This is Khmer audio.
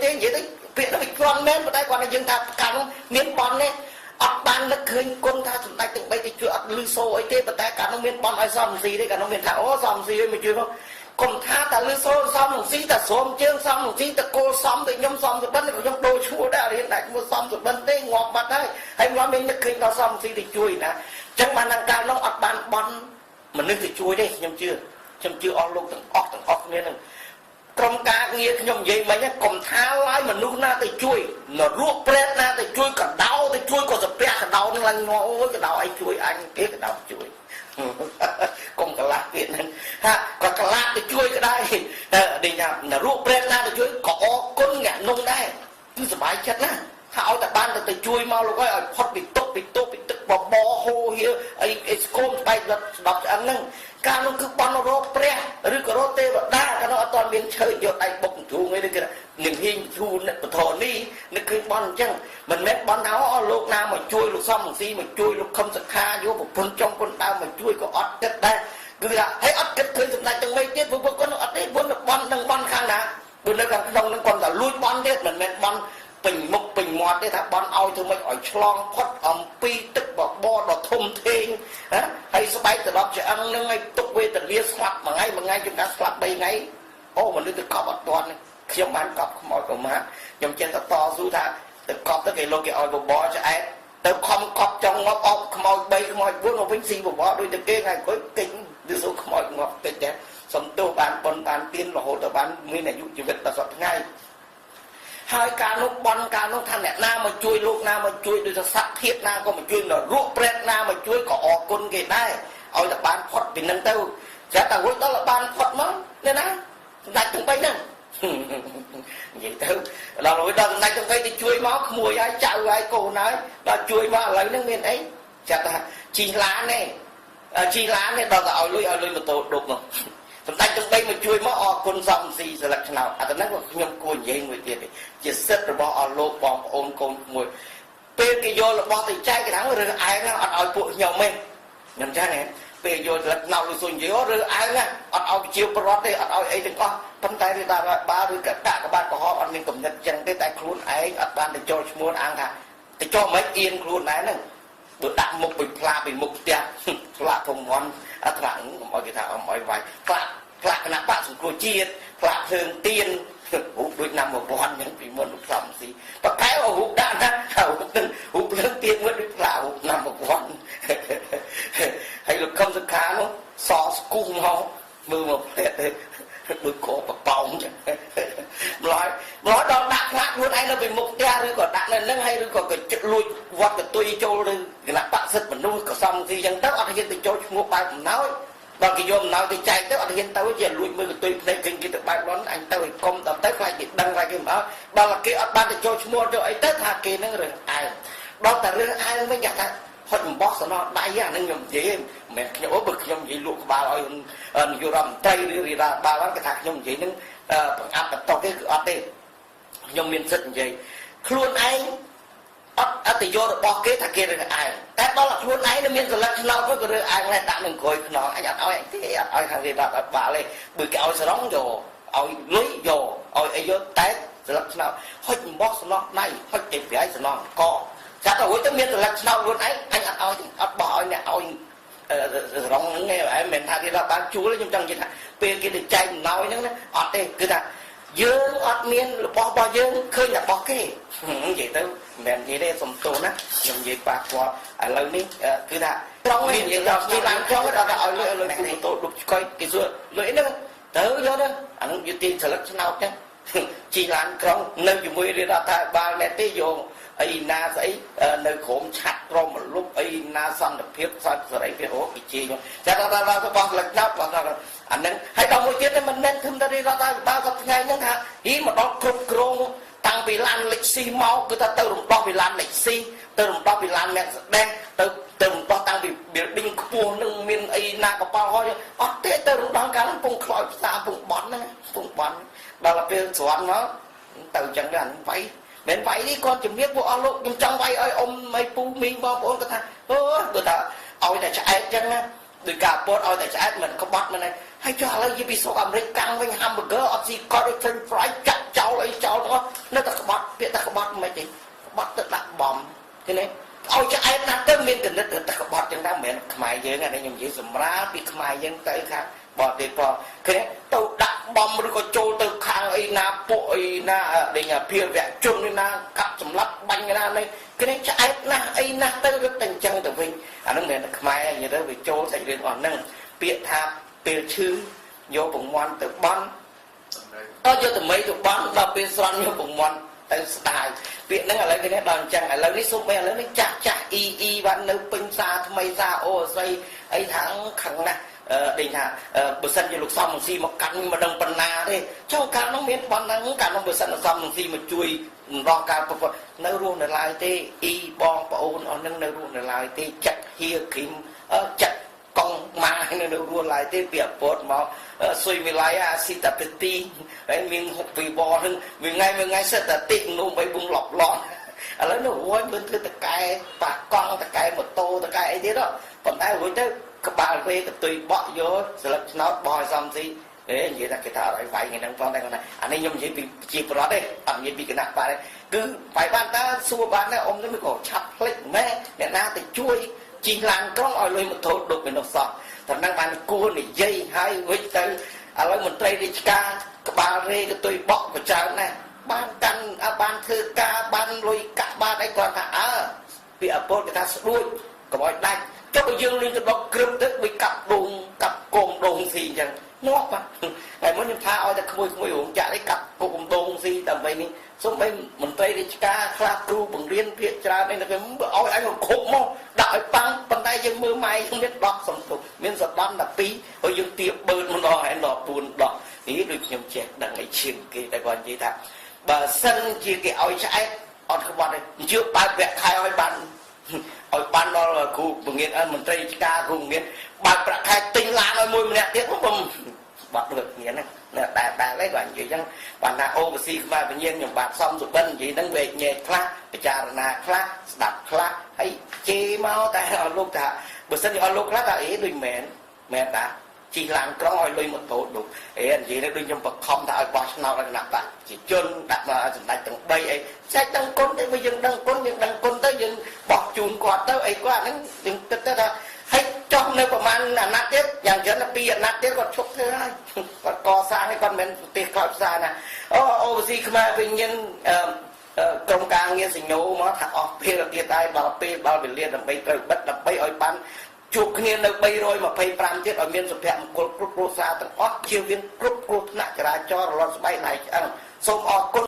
ទេនិយាយទៅពាក្យនោះវាគ្រាន់មែនប៉ុន្តែគាត់ថាយើងថាកាលនោះមានបន់នេះអត់បាននឹកឃើញគុណថាសម្ដេចទាំង3ទៅជួយអត់លឺសូអីទេប៉ុន្តែកាលនោះមានបន់ឲ្យសំស៊ីទេកាលនោះមានថាអូសំស៊ីឲ្យមកជួយមកកុំថាតែលឺសូសំស៊ីតែស្រោមជើងសំស៊ីតែគោលសំទៅខ្ញុំសំសុបិនខ្ញុំដូរឈ្មោះដែររៀនតែឈ្មោះសំសុបិនទេងាប់បាត់ហើយហើយមកមាននឹកឃើញដល់សំស៊ីទៅជួយណាអញ្ចឹងបានដល់កាលនោះអត់បានបន់មនុស្សទៅជួយទេខ្ញុំជឿអស់លោកទាំងអស់គ្នានឹងក្រុមការងារខ្ញុំនិយាយមិញកុំថាឲ្យមនុស្សណាទៅជួយនរោប្រេតណាទៅជួយកដោទៅជួយក៏សាពះកដោនឹងឡើងងអូយកដោឲ្យជួយអញគេកដោជួយកុំកលាស់ទៀតហ្នឹងថាក៏កលាស់ទៅជួយក៏ដែរនេះថានរោប្រេតណាទៅជួយក៏អរគុណអ្នកនោះដែរគឺសុបាយចិត្តណាថាឲ្យតែបានទៅជួយមកលោកឲ្យផុតពីទុកទឹកបបោហូហៀអីស្គមស្បែកស្ដាប់ឆ្អឹងហ្នឹងកាលនោះគឺបន់រកព្រះឬក៏រកទេវតាកាលនោះអត់ទាន់មានឈើយកដៃបុកទ្រូងអីទេគេនឹងហ៊ីងធូនបធរនេះនឹកឃើញបន់អញ្ចឹងមិនមែនបន់ថាអស់លោកណាមកជួយលោកសំស៊ីមកជួយលោកខឹមសខាយកប្រពន្ធចុងគុណដើមមកជួយក៏អត់គិតដែរគឺថាហើយអត់គិតឃើញសម្ដេចទាំង3ទៀតព្រោះគាត់អត់ទេបន់នឹងបន់ខាងណាព្រោះនៅខាងក្នុងនឹងគាត់តែលួចបន់ទៀតមិនមែនបន់ពេញមុខពេញមាត់ទេថាបន់ឲ្យធ្វើម៉េចឲ្យឆ្លងផុតអំពីទឹកបបរដ៏ធំធេងហើយស្បែកត្រឡប់ឆ្អឹងនឹងឲ្យទុកវេទនាស្លាប់មួយថ្ងៃជំនាស្លាប់3ថ្ងៃអូមនុស្សទៅកប់អត់ទាន់ខ្ញុំបានកប់ខ្មោចប្រមាថខ្ញុំចេះតែតស៊ូថាទៅកប់ទៅគេលោកគេឲ្យបបរឆ្អែតទៅខំកប់ចង់ងាប់អោបខ្មោច3ខ្មោច4មកវិញស៊ីបបរដូចតែគេថ្ងៃក្រោយទិញទៅសូខ្មោចងាប់តិចតែសំទោសបានប៉ុនបានទៀនរហូតដល់បានមានអាយុជីវិតដល់សប្តាហ៍ថ្ងៃហើយការនោះបន់ការនោះថាអ្នកណាមកជួយលោកណាមកជួយដោយសក្តិភាពណាក៏មកជួយនរោប្រេតណាមកជួយក៏អរគុណគេដែរឲ្យតែបានផុតពីនឹងទៅចាតែរួចដល់បានផុតមកនេះណាសម្ដេចទាំង3ហ្នឹងនិយាយទៅដល់រួចដល់សម្ដេចទាំង3ទៅជួយមកក្មួយហើយចៅហើយកូនហើយដល់ជួយមកឥឡូវហ្នឹងមានអីចាថាជីឡាននេះដល់តែឲ្យលុយម៉ូតូដុបមកសម្ដេចទាំង3មកជួយមកអរគុណសំស៊ីស្លឹកឆ្នោតអាហ្នឹងខ្ញុំគួរនិយាយមួយទៀតជាសិទ្ធិរបស់អស់លោកបងប្អូនកូនក្មួយពេលគេយករបស់ទៅចែកគេថារើសឯងអត់ឲ្យពួកខ្ញុំទេខ្ញុំចឹងហ៎ពេលយកស្លឹកឆ្នោតឬសុញយករើសឯងអត់ឲ្យជាប្រវត្តិទេអត់ឲ្យអីទាំងអស់ប៉ុន្តែឬថាបាឬកតាកបាតកុហកអត់មានកំណត់ចឹងទេតែខ្លួនឯងអត់បានទៅចូលឈ្មោះអង្គថាទៅចូលមិនអៀនខ្លួនឯងហ្នឹងបើដាក់មុខពីផ្លាពីមុខផ្ទះផ្លាធំមន់អត់ខ្លាំងកុំឲ្យគេថាអមឲ្យវាយផ្លាគណៈបកសង្គ្រោះជាតិផ្លាភ្លើងទៀនរូបដូចណាំ1000អញ្ចឹងពីមុនលោកសំស៊ីបកែរូបដាក់ណារូបភ្លើងទៀនមួយដូចផ្លារូបណាំ1000ហើយលោកខំសខានោះសស្គូមកមើលមកផ្លែទៅដូចកោបប៉ោងអញ្ចឹងម្ល៉េះដល់ដាក់ផ្លាខ្លួនឯងនៅពីមុខផ្ទះឬក៏ដាក់នៅនឹងហើយឬក៏ចិត្តលួចវត្តកតុយចូលឬគណៈបកសិទ្ធិមនុស្សក៏សំស៊ីអញ្ចឹងទៅអត់ហ៊ានទៅចូលឈ្មោះបែបអំណោយដល់គេយកអំណោយទៅចែកទៅអត់ហ៊ានទៅជាលួចមើលកតុយភ្នែកគេទៅបែបលន់អញទៅឲ្យកុំដល់ទៅខ្លាចគេដឹងខ្លាចគេមកដល់គេអត់បានទៅចូលឈ្មោះទៅអីទៅថាគេនឹងរឿងឯងដល់តែរឿងឯងវិញគេថាហត់អំបោះសំណដៃអានឹងខ្ញុំនិយាយមិនមែនខ្ញុំបើខ្ញុំនិយាយលក់ក្បាលឲ្យនាយករដ្ឋមន្ត្រីឬរាជរដ្ឋបាលគេថាខ្ញុំនិយាយនឹងបង្អាប់បន្តទេគឺអត់ទេខ្ញុំមានសិទ្ធិនិយាយខ្លួនឯងអត់ទៅយករបស់គេថាគេរើសឯងតែដល់ខ្លួនឯងនៅមានសិលឹកឆ្នោតទៅក៏រើសឯងដែរដាក់នឹងក្រួយខ្នងអញអត់ឲ្យទេអត់ឲ្យខាងរាជរដ្ឋបាលទេបើគេឲ្យស្រង់យកឲ្យលុយយកឲ្យអីយកតែសិលឹកឆ្នោតហុចអំបោះសំណោះដៃហុចទៅប្រៃសំណោះកចាត់ទៅរួចទៅមានសិលឹកឆ្នោតខ្លួនឯងអញអត់ឲ្យអត់បោះឲ្យអ្នកឲ្យស្រង់ហ្នឹងឯងមិនថាគេរដ្ឋបាលជួលខ្ញុំចង់និយាយថាពេលគេទៅចែកអំណោយហ្នឹងណាអត់ទេគឺថាយើងអត់មានរបស់យើងឃើញតែរបស់គេនិយាយទៅមិននិយាយទេសំទោសណាខ្ញុំនិយាយប៉ះពាល់ឥឡូវនេះគឺថាត្រង់នេះយើងដល់ទីឡើងត្រង់ដល់តែឲ្យលុយម៉ូតូដុបឆ្កុយគេសួរលុយហ្នឹងទៅយកទៅអានឹងយុតិស្លឹកឆ្នោតចឹងជីឡានក្រុងនៅជាមួយរាជរដ្ឋាភិបាលនេះទេយកអីណាស្អីនៅក្រុមឆាត់ក្រុមលុបអីណាសន្តិភាពសន្តិសេរីភាពអូគេជេរខ្ញុំចាត់ដល់របស់ស្លឹកឆ្នោតរបស់អានឹងហើយដល់មួយទៀតមិនមែនធំតារារដ្ឋាភិបាលគាត់ថ្ងៃហ្នឹងថាហីមកដល់គ្រប់គ្រងតាំងពីឡានលិចស៊ីមកគឺថាទៅរំដោះពីឡានលិចស៊ីទៅរំដោះពីឡានអ្នកស្ដេចទៅរំដោះតាំងពី building ខ្ពស់នឹងមានអីណាកប៉ាល់ហោះអត់ទេទៅរំដោះកាលហ្នឹងពងខ្លោចផ្សារពងបន់ហ្នឹងពងបន់ដល់ពេលស្រាន់មកទៅអញ្ចឹងហ្នឹងវាយមិនវាយនេះគាត់ជំរាបពួកអស់លោកខ្ញុំចង់វាយឲ្យអ៊ំឲ្យពូមីងបងប្អូនគាត់ថាអូគាត់ថាឲ្យតែឆ្អែតអញ្ចឹងណាដោយការពោតឲ្យតែឆ្អែតមិនក្បត់មិនឯងហើយចុះឥឡូវនិយាយពីស្រុកអាមេរិកកាំងវិញ hamburger អត់ស៊ីកត់ដូច French fry ចាក់ចោលអីចោលទាំងអស់ thế này ôi cho ai na tới miền tỉnh đất ta bọt chẳng đã miền khmai dương này nhung gì sầm ra bị khmai dương tới khác bọt thì bọt thế này tàu đặt bom rồi có trôi từ khang ấy na bội na để nhà phiêu vẽ chung đi na cặp sầm lấp banh na này cái này cho ai na ấy na tới rất tình chân từ mình nó miền khmai như đó bị trôi thành liên hoàn năng biệt tháp biệt chữ vô bụng ngoan từ bón có vô từ mấy từ bón và biệt xoan vô bụng ngoan từ style việc năng ở đây cái này đòn chẳng ở đây số mấy ở đây chặt chặt y bạn nếu pin xa thay ra ô xây ấy tháng khẳng nè đình hạ bữa sân cho lục xong một xì một cắn mà đồng phần na đi trong cả nó miếng bón nắng cả nó bữa sân là xong một xì mà chui ro cả một nơi ruộng để lại tê y bong bảo ôn ở nơi ruộng để lại tê chặt hia kim chặt con ma nơi ruộng lại tê bịa bột máu xuôi về lại xì tập ti đấy mình học vì bò hơn vì ngày sẽ là tiện luôn mấy bung lọc lon lấy nó uống bên thứ tất cái bạc con tất cái một tô tất cái ấy thế đó còn ai uống tới các bạn về cái tùy bỏ vô rồi là nó bò xong gì đấy vậy là cái thợ lại vài ngày đang con đây con này anh ấy nhung gì bị chìm vào đây làm gì bị cái nặng vào đây cứ phải ban ta xua ban đấy ông cái mới cổ chặt lấy mẹ để na thì chui chỉ làm con ỏi lên một thốt đục bên nó sọt thằng đang ban cua này dây hai với tay lấy một tray đi ca bà rê cái tôi bọ của cháu này ban căn ban thư ca ban lôi cả ba đây còn thả bị ở bột người ta sẽ đuôi có mọi đánh cho cái dương lên cho nó cướp tức bị cặp cồm đồn gì chẳng ngót mà ngày mới nhầm tha oi ta không uống chả đấy cặp cồm đồn gì tầm vậy đi xuống bên một tray đi ca khla cru bằng riêng việt ra đây là cái oi anh còn khổ mô đợi băng bàn tay dương mưa mai không biết đọc sống tục miếng giọt bắn là pí hồi dương tiệp bơn một đò hay đò buồn đỏ ý được nhầm chết đằng ấy chuyện kia ta còn gì ta bà sân chia cái oi trái on không bọn này chưa ba vẹt khai oi ban đó là cụ nghiên mình tây ca cụ nghiên bà bạc khai tinh la nói môi nè tiếc không bật được nghĩa này đã lấy đoàn gì chăng bạn là overseas mà tự nhiên nhung bạc xong rồi bên gì đang về nhẹ class bây giờ là class đạp class hay chê mau tại họ lúc ta bữa sân họ lúc class là ý đôi mẹ ta chỉ làm có oi lên một tổ đủ ấy anh chị nó đôi trong bậc không ta oi qua nào là nạp ta chỉ chân đặt mà đặt từng bay ấy sẽ đăng côn tới bây giờ đăng côn tới giờ bọt chuồn quạt tới ấy qua nó đừng tới là hay trong nơi của man là nát tiếtอย่างเช่นlà bây giờ nát tiết còn chúc thế này còn co xa hay còn men tiết khảo xa nè overseas mà tự nhiên công càng nghe sinh nhố mà thằng off pay là tiền tài bảo pay bao bị liên làm bay rồi bất làm bay oi ban chuột kiaនៅ300mà pay 5ទៀតឲ្យមានសុភមង្គលគ្រប់គ្រួសារទាំងអស់ជាវិនគ្រប់គ្រោះថ្នាក់ចរាចរណ៍រលត់ស្បែកណៃឆ្អឹងសូមអរគុណ